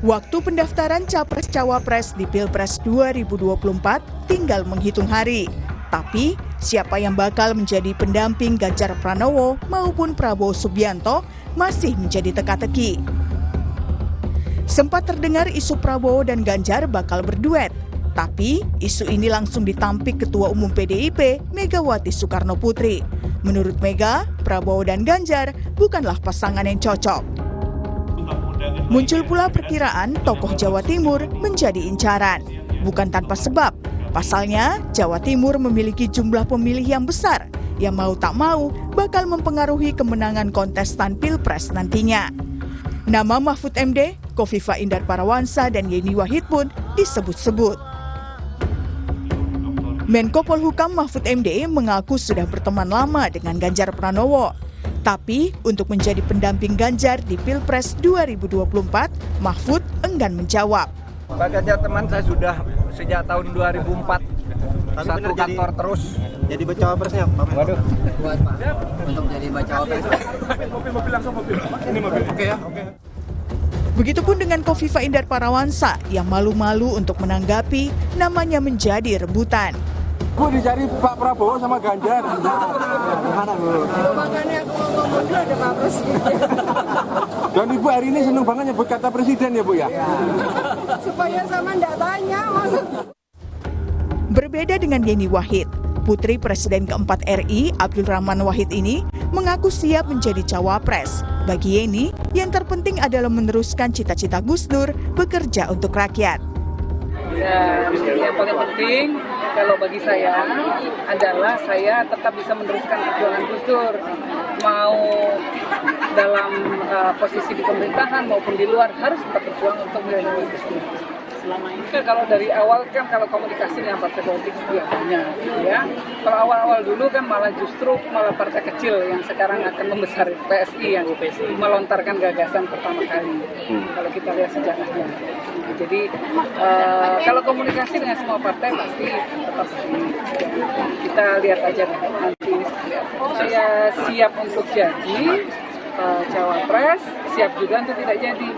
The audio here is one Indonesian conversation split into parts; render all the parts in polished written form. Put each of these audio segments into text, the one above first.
Waktu pendaftaran Capres-Cawapres di Pilpres 2024 tinggal menghitung hari. Tapi, siapa yang bakal menjadi pendamping Ganjar Pranowo maupun Prabowo Subianto masih menjadi teka-teki. Sempat terdengar isu Prabowo dan Ganjar bakal berduet. Tapi, isu ini langsung ditampik Ketua Umum PDIP, Megawati Soekarno Putri. Menurut Mega, Prabowo dan Ganjar bukanlah pasangan yang cocok. Muncul pula perkiraan tokoh Jawa Timur menjadi incaran. Bukan tanpa sebab. Pasalnya, Jawa Timur memiliki jumlah pemilih yang besar, yang mau tak mau bakal mempengaruhi kemenangan kontestan Pilpres nantinya. Nama Mahfud MD, Kofifa Indar Parawansa, dan Yeni Wahid pun disebut-sebut. Menko Polhukam Mahfud MD mengaku sudah berteman lama dengan Ganjar Pranowo. Tapi untuk menjadi pendamping Ganjar di Pilpres 2024, Mahfud enggan menjawab. Pak Ganjar teman saya sudah sejak tahun 2004. Satu kantor terus. Jadi bacawa presnya, Pak. Waduh. Buat Pak, untuk jadi bacawa pres. Mobil langsung mobil. Ini mobil. Oke ya. Oke. Begitupun dengan Kofifa Indar Parawansa yang malu-malu untuk menanggapi namanya menjadi rebutan. Gue dicari Pak Prabowo sama Ganjar. Gimana Bu? Makanya aku ngomong dulu ada Pak Presiden. Dan Ibu hari ini seneng banget nyebut kata presiden ya Bu ya? Supaya sama ndak tanya maksudnya. Berbeda dengan Yeni Wahid, putri Presiden keempat RI Abdul Rahman Wahid ini mengaku siap menjadi cawapres. Bagi Yeni, yang terpenting adalah meneruskan cita-cita Gus Dur bekerja untuk rakyat. Ya, yang paling penting kalau bagi saya adalah saya tetap bisa meneruskan perjuangan Gus Dur, mau dalam posisi di pemerintahan maupun di luar harus tetap berjuang untuk melindungi Gus Dur. Selama ini kan kalau dari awal kan kalau komunikasi dengan partai politik biasanya ya. Kalau awal-awal dulu kan justru malah partai kecil yang sekarang akan membesar PSI yang melontarkan gagasan pertama kali. Kalau kita lihat sejarahnya. Jadi kalau komunikasi dengan semua partai pasti tetap kita lihat aja nanti. Saya siap untuk jadi cawapres, siap juga untuk tidak jadi.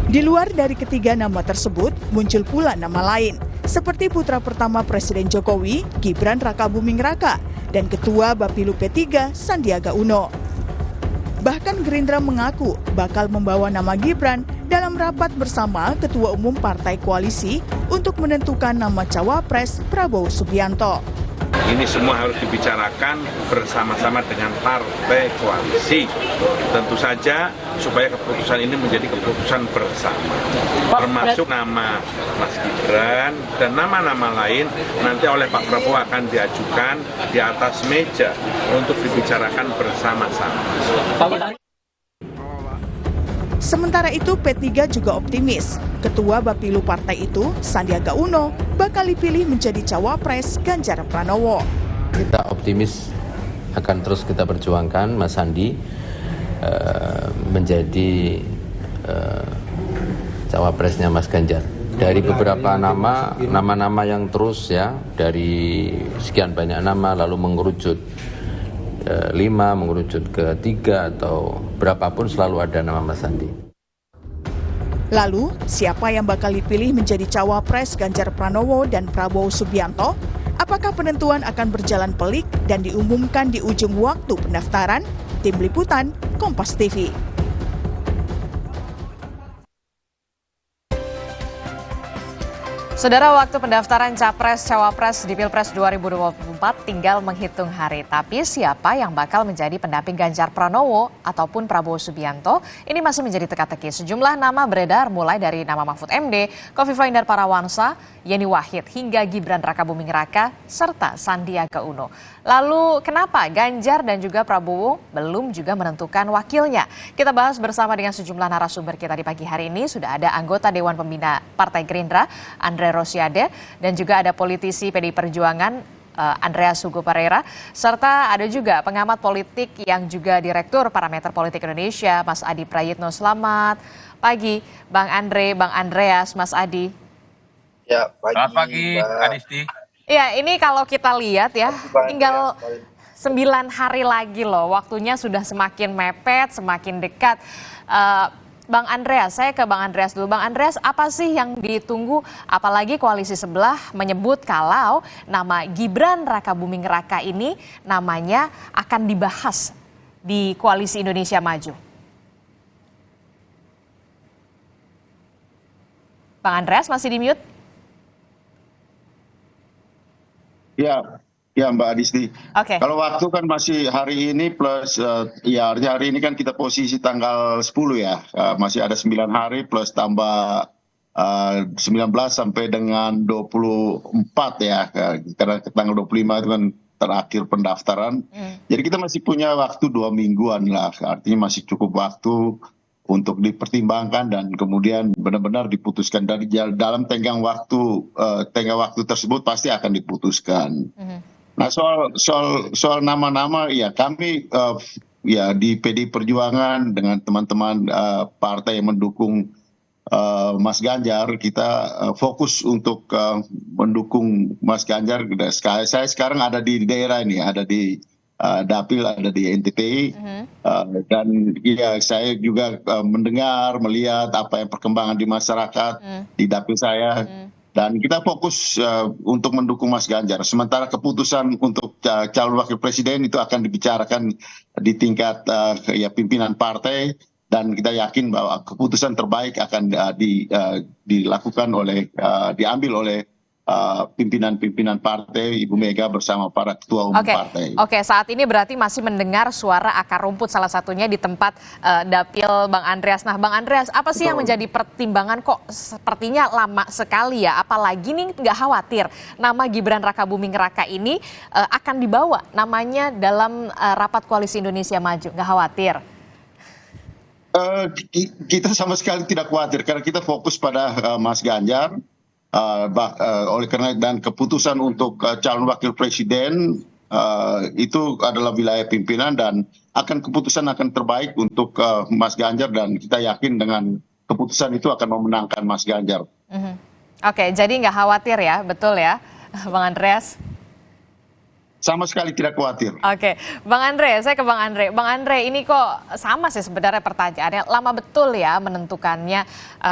Di luar dari ketiga nama tersebut, muncul pula nama lain, seperti putra pertama Presiden Jokowi, Gibran Rakabuming Raka, dan Ketua Bapilu P3, Sandiaga Uno. Bahkan Gerindra mengaku bakal membawa nama Gibran dalam rapat bersama Ketua Umum Partai Koalisi untuk menentukan nama Cawapres Prabowo Subianto. Ini semua harus dibicarakan bersama-sama dengan partai koalisi. Tentu saja supaya keputusan ini menjadi keputusan bersama. Termasuk nama Mas Gibran dan nama-nama lain nanti oleh Pak Prabowo akan diajukan di atas meja untuk dibicarakan bersama-sama. Sementara itu P3 juga optimis, Ketua Bapilu partai itu, Sandiaga Uno, bakal dipilih menjadi cawapres Ganjar Pranowo. Kita optimis akan terus kita perjuangkan Mas Sandi menjadi cawapresnya Mas Ganjar. Dari beberapa nama yang terus ya, dari sekian banyak nama lalu mengerucut 5, mengerucut ke 3 atau berapapun selalu ada nama Mas Sandi. Lalu, siapa yang bakal dipilih menjadi cawapres Ganjar Pranowo dan Prabowo Subianto? Apakah penentuan akan berjalan pelik dan diumumkan di ujung waktu pendaftaran? Tim Liputan, Kompas TV. Saudara, waktu pendaftaran Capres-Cawapres di Pilpres 2024 tinggal menghitung hari. Tapi siapa yang bakal menjadi pendamping Ganjar Pranowo ataupun Prabowo Subianto ini masih menjadi teka-teki. Sejumlah nama beredar mulai dari nama Mahfud MD, Kofifa Indar Parawansa, Yeni Wahid hingga Gibran Rakabuming Raka serta Sandiaga Uno. Lalu kenapa Ganjar dan juga Prabowo belum juga menentukan wakilnya? Kita bahas bersama dengan sejumlah narasumber kita di pagi hari ini. Sudah ada anggota Dewan Pembina Partai Gerindra, Andre Rosiade, dan juga ada politisi PDI Perjuangan Andreas Hugo Pereira, serta ada juga pengamat politik yang juga Direktur Parameter Politik Indonesia, Mas Adi Prayitno. Selamat pagi, Bang Andre, Bang Andreas, Mas Adi. Ya, Selamat pagi, Adisti. Ya, ini kalau kita lihat ya, tinggal 9 hari lagi loh, waktunya sudah semakin mepet, semakin dekat. Bang Andreas, saya ke Bang Andreas dulu. Bang Andreas, apa sih yang ditunggu? Apalagi koalisi sebelah menyebut kalau nama Gibran Rakabuming Raka ini namanya akan dibahas di koalisi Indonesia Maju. Bang Andreas masih di mute? Ya Mbak Adisti. Oke. Kalau waktu kan masih hari ini plus ya hari ini kan kita posisi tanggal 10 ya. Masih ada 9 hari plus tambah 19 sampai dengan 24 ya. Karena tanggal 25 itu kan terakhir pendaftaran. Jadi kita masih punya waktu 2 mingguan lah. Artinya masih cukup waktu untuk dipertimbangkan dan kemudian benar-benar diputuskan. Dari dalam tenggang waktu tersebut pasti akan diputuskan. Nah soal nama-nama ya kami ya di PDI Perjuangan dengan teman-teman partai yang mendukung Mas Ganjar, kita fokus untuk mendukung Mas Ganjar. Saya sekarang ada di daerah ini, ada di Dapil, ada di NTT, dan ya saya juga mendengar, melihat apa yang perkembangan di masyarakat di Dapil saya. Dan kita fokus untuk mendukung Mas Ganjar. Sementara keputusan untuk calon wakil presiden itu akan dibicarakan di tingkat ya pimpinan partai. Dan kita yakin bahwa keputusan terbaik akan dilakukan diambil oleh pimpinan-pimpinan partai, Ibu Mega bersama para ketua umum partai. Oke, saat ini berarti masih mendengar suara akar rumput salah satunya di tempat Dapil Bang Andreas. Nah, Bang Andreas, apa sih yang menjadi pertimbangan kok sepertinya lama sekali ya? Apalagi nih nggak khawatir nama Gibran Rakabuming Raka ini akan dibawa namanya dalam rapat Koalisi Indonesia Maju, nggak khawatir? Kita sama sekali tidak khawatir karena kita fokus pada Mas Ganjar. Oleh karena dan keputusan untuk calon wakil presiden itu adalah wilayah pimpinan dan keputusan akan terbaik untuk Mas Ganjar dan kita yakin dengan keputusan itu akan memenangkan Mas Ganjar. Oke, jadi nggak khawatir ya, betul ya, Bang Andreas? Sama sekali tidak khawatir. Oke, Bang Andre, saya ke Bang Andre. Bang Andre, ini kok sama sih sebenarnya pertanyaannya. Lama betul ya menentukannya.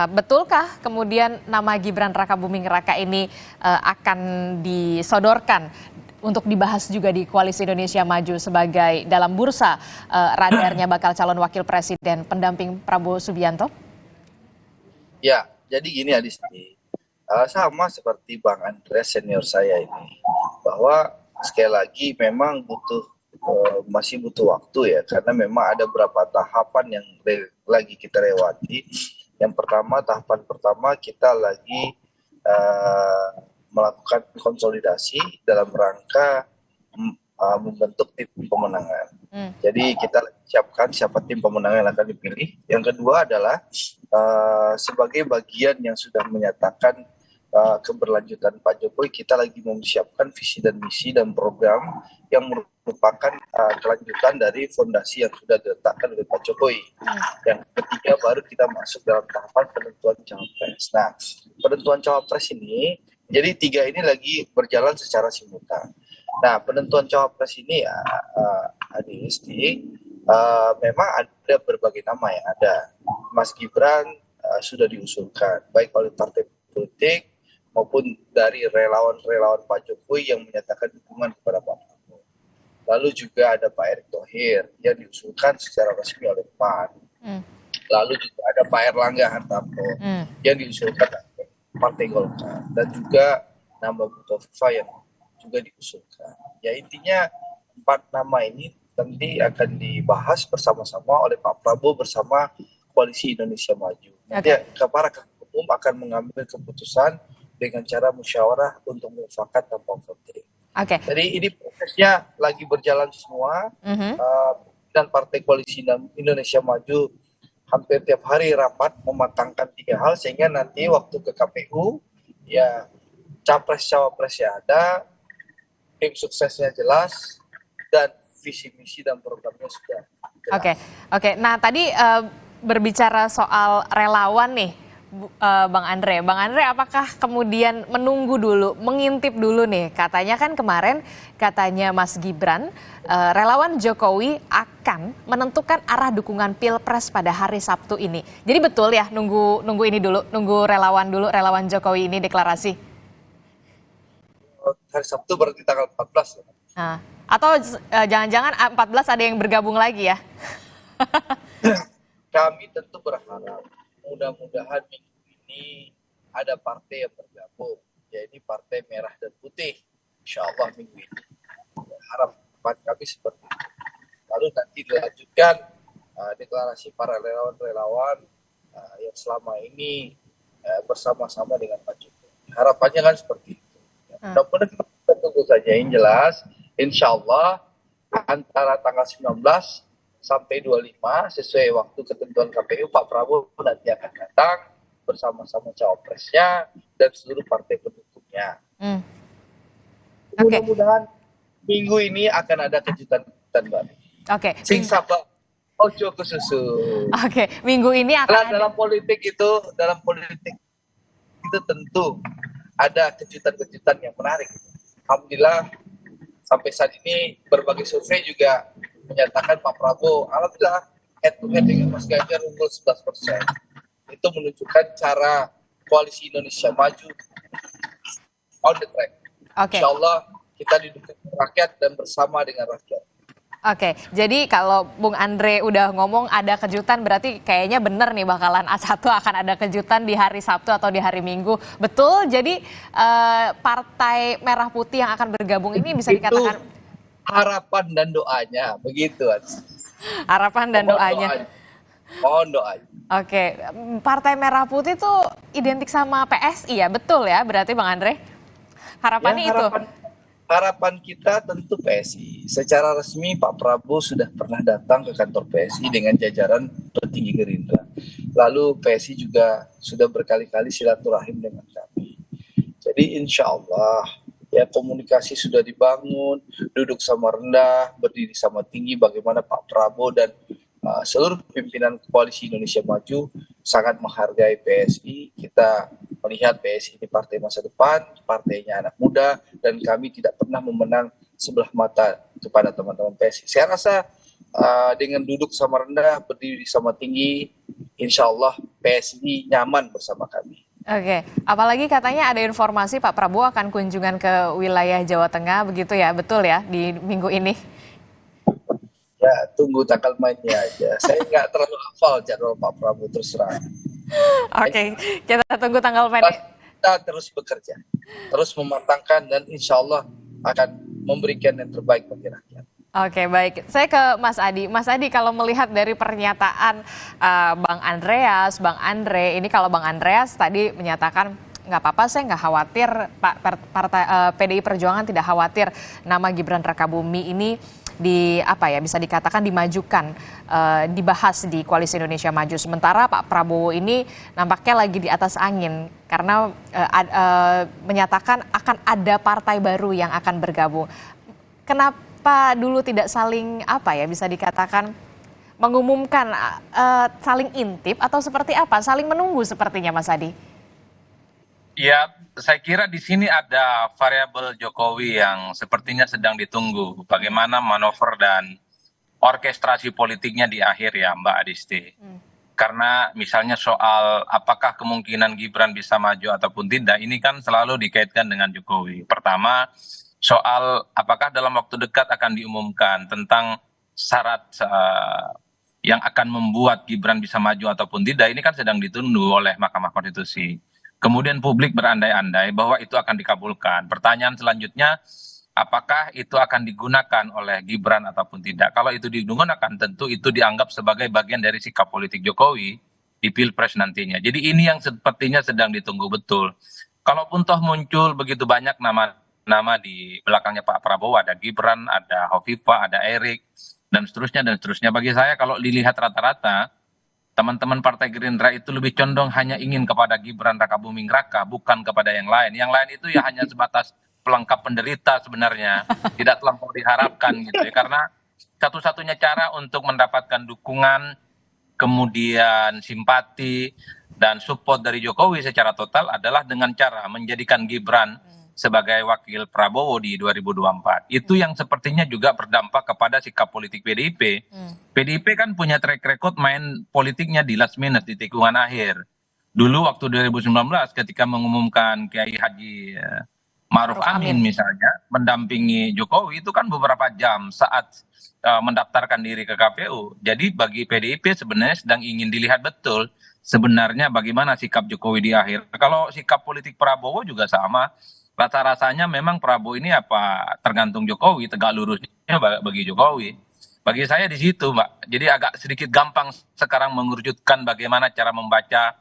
Betulkah kemudian nama Gibran Rakabuming Raka ini akan disodorkan untuk dibahas juga di Koalisi Indonesia Maju sebagai dalam bursa radarnya bakal calon wakil presiden pendamping Prabowo Subianto? Ya, jadi gini Adisti. Sama seperti Bang Andre senior saya ini. Bahwa sekali lagi memang masih butuh waktu ya karena memang ada beberapa tahapan yang lagi kita lewati. Yang pertama, tahapan pertama kita lagi melakukan konsolidasi dalam rangka membentuk tim pemenangan. Jadi kita siapkan siapa tim pemenangan yang akan dipilih. Yang kedua adalah sebagai bagian yang sudah menyatakan keberlanjutan Pak Jokowi, kita lagi mempersiapkan visi dan misi dan program yang merupakan kelanjutan dari fondasi yang sudah diletakkan oleh Pak Jokowi. Yang ketiga baru kita masuk dalam tahapan penentuan cawapres. Nah, penentuan cawapres ini, jadi tiga ini lagi berjalan secara simultan. Nah, penentuan cawapres ini ya, Adisti, memang ada berbagai nama yang ada. Mas Gibran sudah diusulkan, baik oleh partai politik, maupun dari relawan-relawan Pak Jokowi yang menyatakan dukungan kepada Pak Prabowo. Lalu juga ada Pak Erick Thohir yang diusulkan secara resmi oleh PAN. Lalu juga ada Pak Erlangga Hartarto yang diusulkan oleh Partai Golkar. Dan juga nama Bu Kofifa yang juga diusulkan. Ya intinya 4 nama ini nanti akan dibahas bersama-sama oleh Pak Prabowo bersama Koalisi Indonesia Maju. Nanti para ketua umum akan mengambil keputusan dengan cara musyawarah untuk mufakat tanpa voting. Jadi ini prosesnya lagi berjalan semua. Dan Partai Koalisi Indonesia Maju hampir tiap hari rapat mematangkan 3 hal sehingga nanti waktu ke KPU ya capres cawapresnya ada, tim suksesnya jelas dan visi misi dan programnya sudah jelas. Oke. Nah tadi berbicara soal relawan nih, Bang Andre, apakah kemudian menunggu dulu, mengintip dulu nih? Katanya kan kemarin, katanya Mas Gibran, relawan Jokowi akan menentukan arah dukungan Pilpres pada hari Sabtu ini. Jadi betul ya, nunggu ini dulu, nunggu relawan Jokowi ini deklarasi. Hari Sabtu berarti tanggal 14. Nah, atau jangan-jangan 14 ada yang bergabung lagi ya? Kami tentu berharap mudah-mudahan minggu ini ada partai yang bergabung, yaitu Partai Merah dan Putih. Insya Allah minggu ini. Harapan kami seperti itu. Lalu nanti dilanjutkan deklarasi para relawan-relawan yang selama ini bersama-sama dengan Pak Jokowi. Harapannya kan seperti itu. Mudah-mudahan kita tunggu saja. Yang jelas, insya Allah antara tanggal 19 sampai 25 sesuai waktu ketentuan KPU, Pak Prabowo nanti akan datang bersama-sama cawapresnya dan seluruh partai pendukungnya. Mudah-mudahan minggu ini akan ada kejutan-kejutan baru. Oke. Sing sabar, ojo ke susu. Oke, minggu ini akan dalam politik itu tentu ada kejutan-kejutan yang menarik. Alhamdulillah sampai saat ini berbagai survei juga menyatakan Pak Prabowo, alhamdulillah head to head dengan Mas Ganjar unggul 11%. Itu menunjukkan cara koalisi Indonesia Maju on the track. Insya Allah kita didukung rakyat dan bersama dengan rakyat. Oke, jadi kalau Bung Andre udah ngomong ada kejutan, berarti kayaknya bener nih bakalan A1 akan ada kejutan di hari Sabtu atau di hari Minggu. Betul, jadi Partai Merah Putih yang akan bergabung ini bisa dikatakan harapan dan doanya, begitu. Harapan dan doanya. Mohon doanya. Oke, Partai Merah Putih itu identik sama PSI ya, betul ya? Berarti Bang Andre, harapannya itu. Harapan kita tentu PSI. Secara resmi Pak Prabowo sudah pernah datang ke kantor PSI dengan jajaran petinggi Gerindra. Lalu PSI juga sudah berkali-kali silaturahim dengan kami. Jadi insya Allah ya komunikasi sudah dibangun, duduk sama rendah, berdiri sama tinggi bagaimana Pak Prabowo dan seluruh pimpinan koalisi Indonesia Maju sangat menghargai PSI. Kita melihat PSI ini partai masa depan, partainya anak muda, dan kami tidak pernah memenang sebelah mata kepada teman-teman PSI. Saya rasa dengan duduk sama rendah, berdiri sama tinggi, insya Allah PSI nyaman bersama kami. Oke, apalagi katanya ada informasi Pak Prabowo akan kunjungan ke wilayah Jawa Tengah, begitu ya? Betul ya, di minggu ini? Ya, tunggu tanggal mainnya aja. Saya nggak terlalu hafal jadwal Pak Prabowo, terus terang. Oke, kita tunggu tanggal mainnya. Kita terus bekerja, terus mematangkan, dan insya Allah akan memberikan yang terbaik bagi rakyat. Oke, baik. Saya ke Mas Adi. Mas Adi, kalau melihat dari pernyataan Bang Andreas, Bang Andre, ini kalau Bang Andreas tadi menyatakan nggak apa-apa, saya nggak khawatir, PDI Perjuangan tidak khawatir nama Gibran Rakabuming ini bisa dikatakan dimajukan, dibahas di Koalisi Indonesia Maju. Sementara Pak Prabowo ini nampaknya lagi di atas angin karena menyatakan akan ada partai baru yang akan bergabung. Kenapa dulu tidak saling bisa dikatakan mengumumkan, saling intip atau seperti apa? Saling menunggu sepertinya, Mas Adi. Ya, saya kira di sini ada variabel Jokowi yang sepertinya sedang ditunggu. Bagaimana manuver dan orkestrasi politiknya di akhir ya, Mbak Adisti. Karena misalnya soal apakah kemungkinan Gibran bisa maju ataupun tidak, ini kan selalu dikaitkan dengan Jokowi. Pertama, soal apakah dalam waktu dekat akan diumumkan tentang syarat yang akan membuat Gibran bisa maju ataupun tidak, ini kan sedang ditunggu oleh Mahkamah Konstitusi. Kemudian publik berandai-andai bahwa itu akan dikabulkan. Pertanyaan selanjutnya, apakah itu akan digunakan oleh Gibran ataupun tidak? Kalau itu digunakan, tentu itu dianggap sebagai bagian dari sikap politik Jokowi di Pilpres nantinya. Jadi ini yang sepertinya sedang ditunggu betul. Kalaupun toh muncul begitu banyak nama di belakangnya Pak Prabowo, ada Gibran, ada Hovifah, ada Erik, dan seterusnya dan seterusnya. Bagi saya kalau dilihat rata-rata, teman-teman Partai Gerindra itu lebih condong hanya ingin kepada Gibran Rakabuming Raka, bukan kepada yang lain. Yang lain itu ya hanya sebatas pelengkap penderita sebenarnya, tidak terlampau diharapkan gitu ya. Karena satu-satunya cara untuk mendapatkan dukungan kemudian simpati dan support dari Jokowi secara total adalah dengan cara menjadikan Gibran sebagai wakil Prabowo di 2024. Itu yang sepertinya juga berdampak kepada sikap politik PDIP. PDIP kan punya track record main politiknya di last minute, di tikungan akhir. Dulu waktu 2019 ketika mengumumkan Kiai Haji Ma'ruf Amin misalnya mendampingi Jokowi, itu kan beberapa jam saat mendaftarkan diri ke KPU. Jadi bagi PDIP sebenarnya sedang ingin dilihat betul sebenarnya bagaimana sikap Jokowi di akhir. Kalau sikap politik Prabowo juga sama. Rasa-rasanya memang Prabowo ini apa tergantung Jokowi, tegak lurusnya bagi Jokowi. Bagi saya di situ, Mbak. Jadi agak sedikit gampang sekarang mengerucutkan bagaimana cara membaca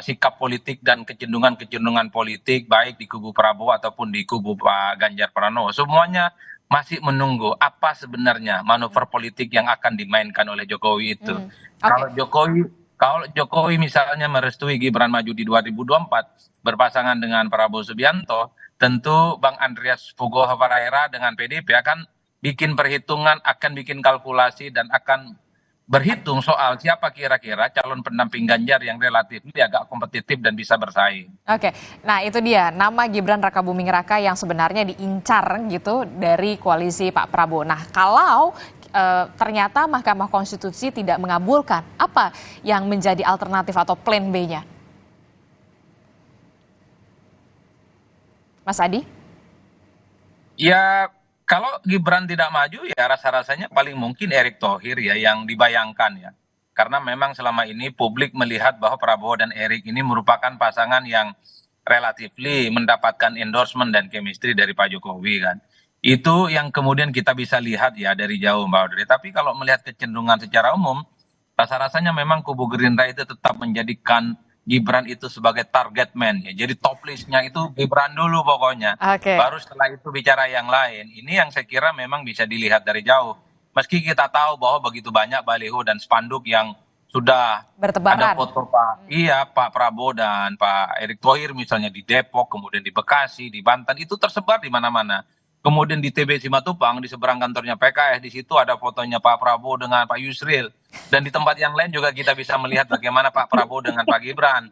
sikap politik dan kecenderungan-kecenderungan politik baik di kubu Prabowo ataupun di kubu Pak Ganjar Pranowo. Semuanya masih menunggu apa sebenarnya manuver politik yang akan dimainkan oleh Jokowi itu. Kalau Jokowi misalnya merestui Gibran maju di 2024 berpasangan dengan Prabowo Subianto, tentu Bang Andreas Pugo Hafaraira dengan PDIP akan bikin perhitungan, akan bikin kalkulasi, dan akan berhitung soal siapa kira-kira calon pendamping Ganjar yang relatif agak kompetitif dan bisa bersaing. Oke, nah itu dia nama Gibran Rakabuming Raka yang sebenarnya diincar gitu dari koalisi Pak Prabowo. Nah kalau ternyata Mahkamah Konstitusi tidak mengabulkan, apa yang menjadi alternatif atau plan B-nya? Mas Adi? Ya, kalau Gibran tidak maju ya rasa-rasanya paling mungkin Erick Thohir ya yang dibayangkan ya. Karena memang selama ini publik melihat bahwa Prabowo dan Erick ini merupakan pasangan yang relatifly mendapatkan endorsement dan chemistry dari Pak Jokowi kan. Itu yang kemudian kita bisa lihat ya dari jauh Mbak Audrey. Tapi kalau melihat kecenderungan secara umum, rasa-rasanya memang kubu Gerindra itu tetap menjadikan Gibran itu sebagai target man ya. Jadi top listnya itu Gibran dulu pokoknya. Baru setelah itu bicara yang lain. Ini yang saya kira memang bisa dilihat dari jauh. Meski kita tahu bahwa begitu banyak baliho dan spanduk yang sudah bertebaran. Ada foto Pak Prabowo dan Pak Erick Thohir misalnya di Depok, kemudian di Bekasi, di Banten, itu tersebar di mana-mana. Kemudian di TB Simatupang, di seberang kantornya PKS, di situ ada fotonya Pak Prabowo dengan Pak Yusril. Dan di tempat yang lain juga kita bisa melihat bagaimana Pak Prabowo dengan Pak Gibran.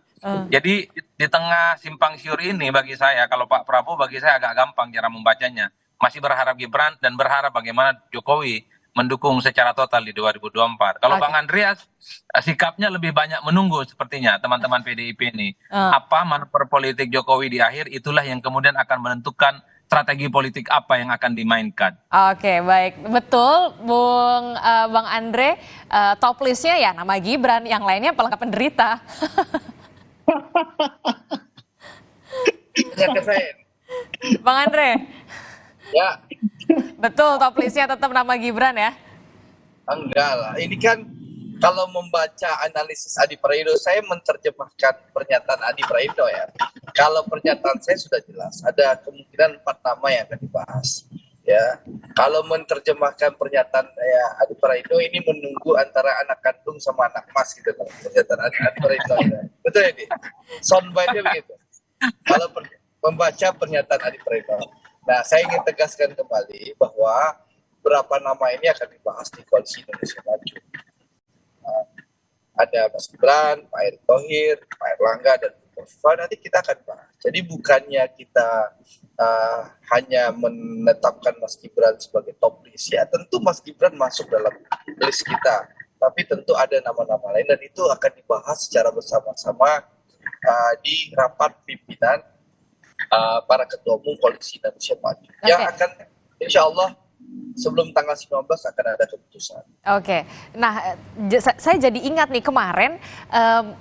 Jadi di tengah simpang siur ini bagi saya, kalau Pak Prabowo bagi saya agak gampang cara membacanya. Masih berharap Gibran dan berharap bagaimana Jokowi mendukung secara total di 2024. Kalau Bang Andreas sikapnya lebih banyak menunggu sepertinya teman-teman PDIP ini. Apa manuver politik Jokowi di akhir, itulah yang kemudian akan menentukan strategi politik apa yang akan dimainkan. Oke, baik. Betul, Bang Andre, top listnya ya nama Gibran, yang lainnya pelengkap penderita. Bang Andre. Ya. Betul, top listnya tetap nama Gibran ya? Enggak lah, ini kan kalau membaca analisis Adi Praitno, saya menerjemahkan pernyataan Adi Praitno ya. Kalau pernyataan saya sudah jelas, ada kemungkinan 4 nama yang akan dibahas. Ya, kalau menerjemahkan pernyataan Adi Praitno ini menunggu antara anak kandung sama anak mas gitu kan, pernyataan Adi Praitno. Ya. Betul ya, Di? Soundbite-nya begitu. Kalau membaca pernyataan Adi Praitno. Nah, saya ingin tegaskan kembali bahwa beberapa nama ini akan dibahas di Koalisi Indonesia Maju. Ada Mas Gibran, Pak Erick Thohir, Pak Erlangga, dan Bu Kofifa, nanti kita akan bahas. Jadi bukannya kita hanya menetapkan Mas Gibran sebagai top list, ya tentu Mas Gibran masuk dalam list kita. Tapi tentu ada nama-nama lain dan itu akan dibahas secara bersama-sama di rapat pimpinan para ketua umum Koalisi Indonesia Maju. Yang akan insya Allah sebelum tanggal 19 akan ada keputusan. Oke, nah saya jadi ingat nih kemarin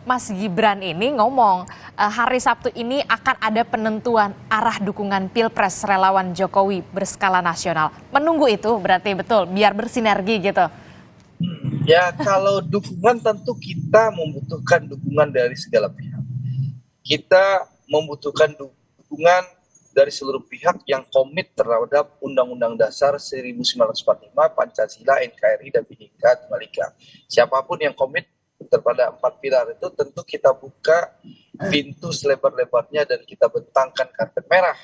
Mas Gibran ini ngomong hari Sabtu ini akan ada penentuan arah dukungan Pilpres relawan Jokowi berskala nasional. Menunggu itu berarti betul, biar bersinergi gitu. Ya kalau dukungan tentu kita membutuhkan dukungan dari segala pihak. Kita membutuhkan dukungan dari seluruh pihak yang komit terhadap Undang-Undang Dasar 1945, Pancasila, NKRI, dan Bhinneka Tunggal Ika. Siapapun yang komit terhadap 4 pilar itu tentu kita buka pintu selebar-lebarnya dan kita bentangkan karpet merah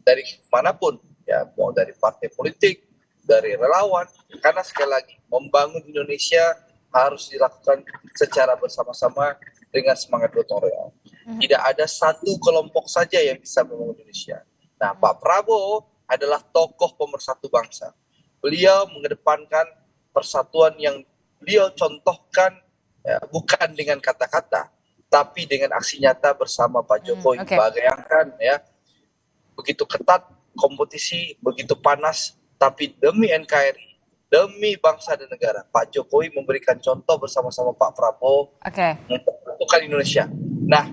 dari manapun, ya mau dari partai politik, dari relawan, karena sekali lagi membangun Indonesia harus dilakukan secara bersama-sama dengan semangat gotong royong. Tidak ada satu kelompok saja yang bisa membangun Indonesia. Nah, Pak Prabowo adalah tokoh pemersatu bangsa. Beliau mengedepankan persatuan yang beliau contohkan bukan dengan kata-kata, tapi dengan aksi nyata bersama Pak Jokowi. Bayangkan ya, begitu ketat kompetisi, begitu panas, tapi demi NKRI, demi bangsa dan negara, Pak Jokowi memberikan contoh bersama-sama Pak Prabowo untuk menentukan Indonesia. Nah,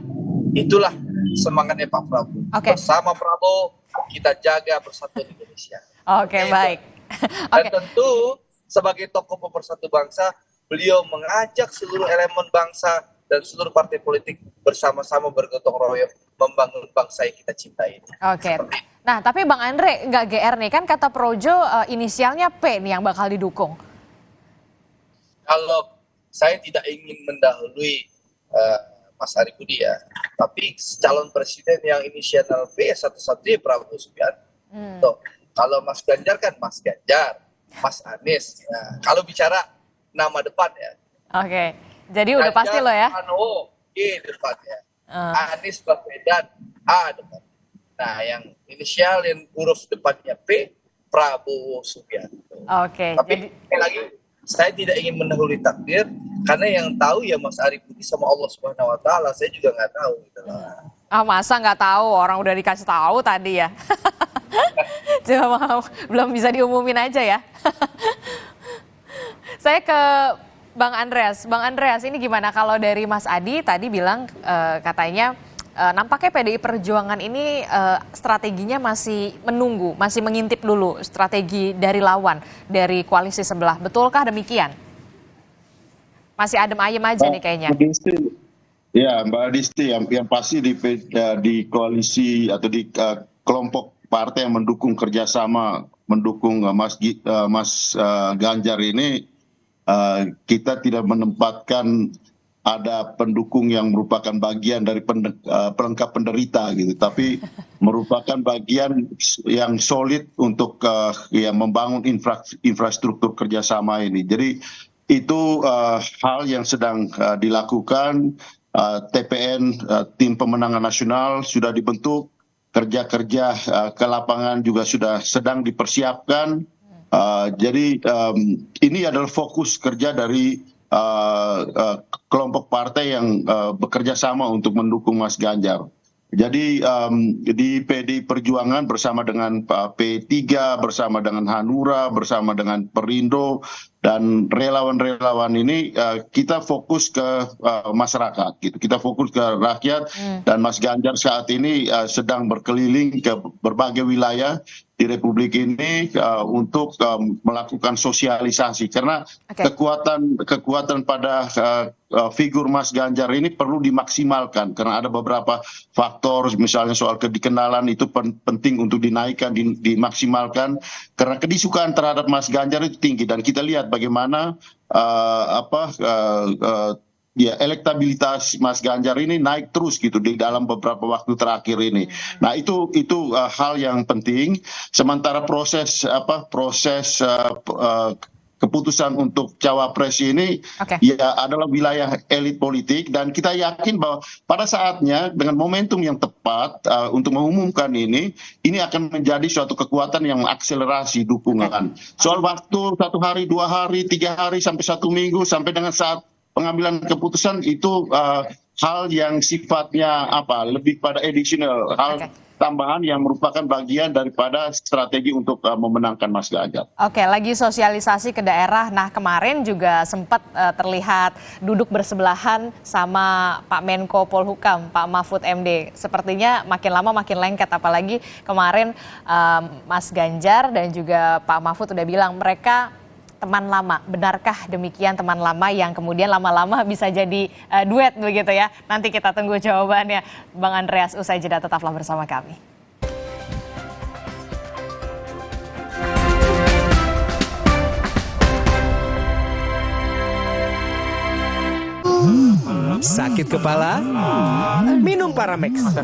itulah semangatnya Pak Prabowo. Bersama Prabowo kita jaga persatuan Indonesia. Baik. Dan tentu sebagai tokoh pemersatu bangsa, beliau mengajak seluruh elemen bangsa dan seluruh partai politik bersama-sama bergotong royong membangun bangsa yang kita cintai. Nah, tapi Bang Andre nggak GR nih, kan kata Projo inisialnya P nih yang bakal didukung. Kalau saya tidak ingin mendahului Mas Ari Budi ya, tapi calon presiden yang inisial P satu-satunya Prabowo Subianto. Kalau Mas Ganjar kan Mas Ganjar, Mas Anies. Nah, kalau bicara nama depan ya. Jadi udah pasti lo ya. Pranowo G depannya. Anies Baswedan A depan. Nah, yang inisial yang huruf depannya P, Prabowo Subianto. Tapi sekali lagi, saya tidak ingin mendahului takdir, karena yang tahu ya Mas Ari Budi sama Allah Subhanahu Wa Taala. Saya juga nggak tahu. Gitu lah. Masa nggak tahu? Orang udah dikasih tahu tadi ya. Cuma belum bisa diumumin aja ya. Saya ke Bang Andreas. Bang Andreas, ini gimana kalau dari Mas Adi tadi bilang katanya nampaknya PDI Perjuangan ini strateginya masih menunggu, masih mengintip dulu strategi dari lawan, dari koalisi sebelah. Betulkah demikian? Masih adem ayem aja nih kayaknya. Ya, Mbak Disti, yang pasti di koalisi atau di kelompok partai yang mendukung kerjasama, mendukung Mas Ganjar ini, kita tidak menempatkan ada pendukung yang merupakan bagian dari pelengkap penderita gitu, tapi merupakan bagian yang solid untuk membangun infrastruktur kerjasama ini. Jadi itu hal yang sedang dilakukan. TPN, tim pemenangan nasional sudah dibentuk, kerja-kerja ke lapangan juga sudah sedang dipersiapkan. Jadi ini adalah fokus kerja dari kelompok partai yang bekerja sama untuk mendukung Mas Ganjar. Jadi di PDI Perjuangan bersama dengan P3, bersama dengan Hanura, bersama dengan Perindo, dan relawan-relawan ini kita fokus ke masyarakat, gitu. Kita fokus ke rakyat, dan Mas Ganjar saat ini sedang berkeliling ke berbagai wilayah di Republik ini untuk melakukan sosialisasi, karena kekuatan pada figur Mas Ganjar ini perlu dimaksimalkan, karena ada beberapa faktor, misalnya soal kedikenalan itu penting untuk dinaikkan, dimaksimalkan, karena kedisukaan terhadap Mas Ganjar itu tinggi, dan kita lihat bagaimana elektabilitas Mas Ganjar ini naik terus gitu di dalam beberapa waktu terakhir ini. Nah, itu hal yang penting. Sementara proses keputusan untuk cawapres ini ya adalah wilayah elit politik, dan kita yakin bahwa pada saatnya dengan momentum yang tepat untuk mengumumkan ini akan menjadi suatu kekuatan yang mengakselerasi dukungan. Soal waktu 1 hari, 2 hari, 3 hari sampai 1 minggu sampai dengan saat pengambilan keputusan itu hal yang sifatnya lebih pada additional, hal tambahan yang merupakan bagian daripada strategi untuk memenangkan Mas Ganjar. Lagi sosialisasi ke daerah. Nah, kemarin juga sempat terlihat duduk bersebelahan sama Pak Menko Polhukam, Pak Mahfud MD. Sepertinya makin lama makin lengket, apalagi kemarin Mas Ganjar dan juga Pak Mahfud udah bilang mereka teman lama. Benarkah demikian, teman lama yang kemudian lama-lama bisa jadi duet begitu ya? Nanti kita tunggu jawabannya. Bang Andreas, usai jeda tetaplah bersama kami. Sakit kepala? Minum Paramex.